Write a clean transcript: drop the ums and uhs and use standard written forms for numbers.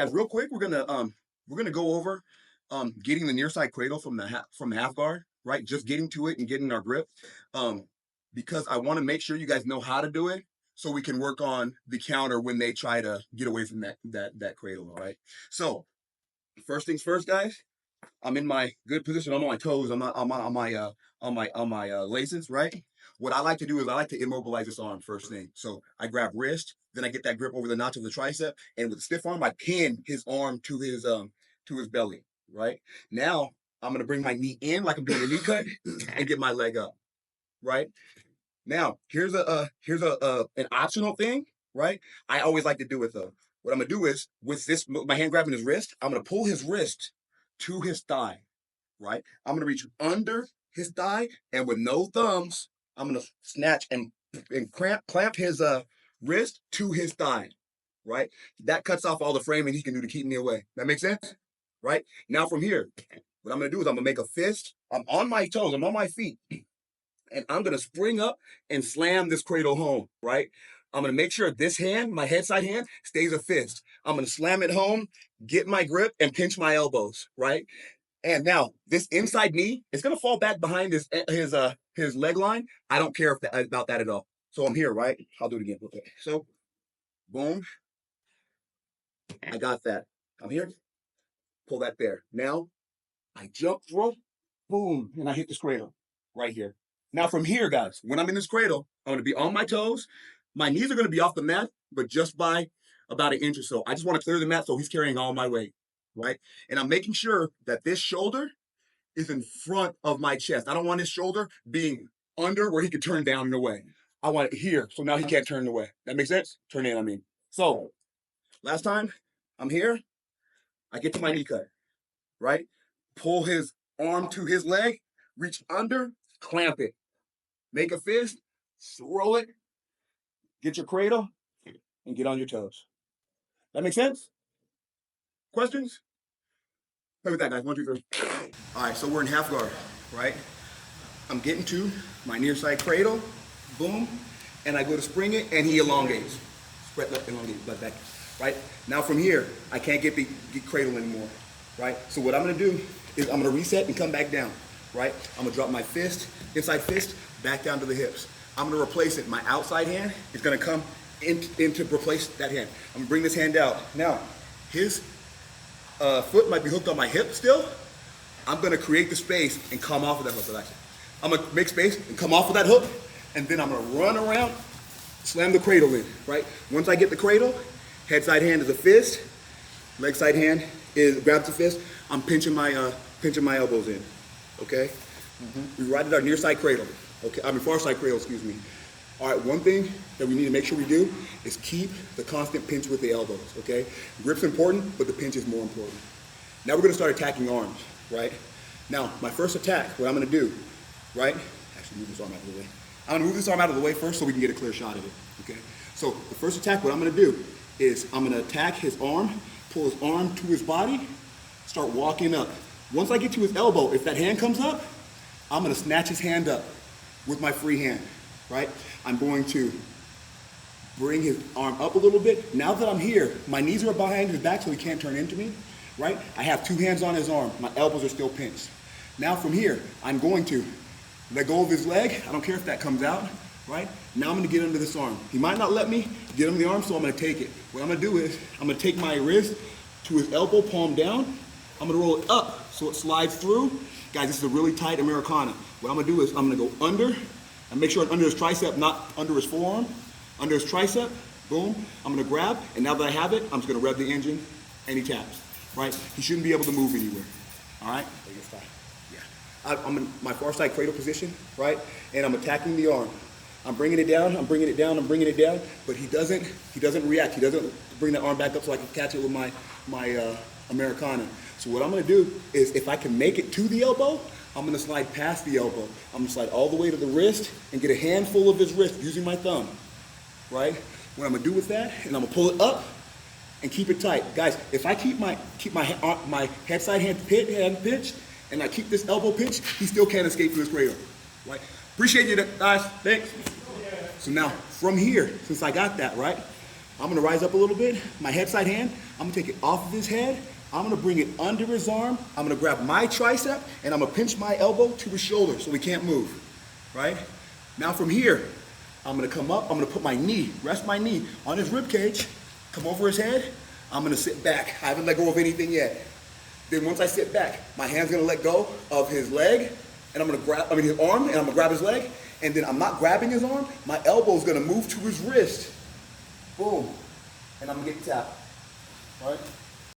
guys, real quick, we're gonna go over getting the nearside cradle from the half guard, right? Just getting to it and getting our grip, because I want to make sure you guys know how to do it, so we can work on the counter when they try to get away from that cradle. All right. So first things first, guys. I'm in my good position. I'm on my toes. I'm not on my laces, right? What I like to do is I like to immobilize this arm first thing. So I grab wrist, then I get that grip over the notch of the tricep, and with the stiff arm, I pin his arm to his belly, right? Now I'm gonna bring my knee in like I'm doing a knee cut and get my leg up, right? Now here's an optional thing, right? I always like to do it though. What I'm gonna do is with this, my hand grabbing his wrist, I'm gonna pull his wrist to his thigh, right? I'm gonna reach under his thigh, and with no thumbs, I'm gonna snatch and clamp his wrist to his thigh, right? That cuts off all the framing he can do to keep me away. That makes sense, right? Now from here, what I'm gonna do is I'm gonna make a fist. I'm on my toes, I'm on my feet, and I'm gonna spring up and slam this cradle home, right? I'm gonna make sure this hand, my head side hand, stays a fist. I'm gonna slam it home, get my grip, and pinch my elbows, right? And now this inside knee is gonna fall back behind his leg line. I don't care about that at all. So I'm here, right? I'll do it again. Okay. So, boom. I got that. I'm here. Pull that there. Now, I jump rope, boom, and I hit this cradle right here. Now from here, guys, when I'm in this cradle, I'm gonna be on my toes. My knees are gonna be off the mat, but just by about an inch or so. I just wanna clear the mat so he's carrying all my weight, right? And I'm making sure that this shoulder is in front of my chest. I don't want his shoulder being under where he can turn down and away. I want it here, so now he can't turn away. That makes sense? Turn in, I mean. So, last time, I'm here, I get to my knee cut, right? Pull his arm to his leg, reach under, clamp it. Make a fist, throw it, get your cradle, and get on your toes. That make sense? Questions? Play with that, guys. 1, 2, 3. All right, so we're in half guard, right? I'm getting to my nearside cradle, boom, and I go to spring it, and he elongates. Spread left, elongate, left back, right? Now from here, I can't get cradle anymore, right? So what I'm gonna do is I'm gonna reset and come back down, right? I'm gonna drop my fist, inside fist, back down to the hips. I'm gonna replace it. My outside hand is gonna come in to replace that hand. I'm gonna bring this hand out. Now, his foot might be hooked on my hip still. I'm gonna create the space and come off of that hook. Relax. I'm gonna make space and come off of that hook, and then I'm gonna run around, slam the cradle in, right? Once I get the cradle, head side hand is a fist, leg side hand grabs the fist. I'm pinching my elbows in, okay? We ride our nearside cradle, okay? Farside cradle, excuse me. All right, one thing that we need to make sure we do is keep the constant pinch with the elbows, okay? Grip's important, but the pinch is more important. Now we're gonna start attacking arms, right? Now, my first attack, what I'm gonna do, right? Actually, move this arm out of the way. I'm gonna move this arm out of the way first so we can get a clear shot of it, okay? So the first attack, what I'm gonna do is I'm gonna attack his arm, pull his arm to his body, start walking up. Once I get to his elbow, if that hand comes up, I'm gonna snatch his hand up with my free hand, right? I'm going to bring his arm up a little bit. Now that I'm here, my knees are behind his back so he can't turn into me, right? I have 2 hands on his arm. My elbows are still pinched. Now from here, I'm going to let go of his leg. I don't care if that comes out, right? Now I'm gonna get under this arm. He might not let me get him the arm, so I'm gonna take it. What I'm gonna do is, I'm gonna take my wrist to his elbow, palm down. I'm gonna roll it up so it slides through. Guys, this is a really tight Americana. What I'm gonna do is, I'm gonna go under, and make sure it's under his tricep, not under his forearm. Under his tricep, boom. I'm gonna grab, and now that I have it, I'm just gonna rev the engine, and he taps, right? He shouldn't be able to move anywhere, all right? Yeah. I'm in my far side cradle position, right? And I'm attacking the arm. I'm bringing it down, I'm bringing it down, I'm bringing it down, but he doesn't react. He doesn't bring that arm back up so I can catch it with my Americana. So what I'm gonna do is, if I can make it to the elbow, I'm gonna slide past the elbow. I'm gonna slide all the way to the wrist and get a handful of his wrist using my thumb, right? What I'm gonna do with that, and I'm gonna pull it up and keep it tight. Guys, if I keep my head side hand pitched, and I keep this elbow pinched, he still can't escape from this cradle, right? Appreciate you guys, thanks. So now, from here, since I got that, right? I'm gonna rise up a little bit, my head side hand, I'm gonna take it off of his head, I'm gonna bring it under his arm, I'm gonna grab my tricep, and I'm gonna pinch my elbow to his shoulder so he can't move, right? Now from here, I'm gonna come up, I'm gonna put my knee, rest my knee on his rib cage, come over his head, I'm gonna sit back. I haven't let go of anything yet. Then once I sit back, my hand's gonna let go of his leg, and I'm gonna grab, his arm, and I'm gonna grab his leg, and then I'm not grabbing his arm, my elbow's gonna move to his wrist. Boom. And I'm gonna get tapped. All right?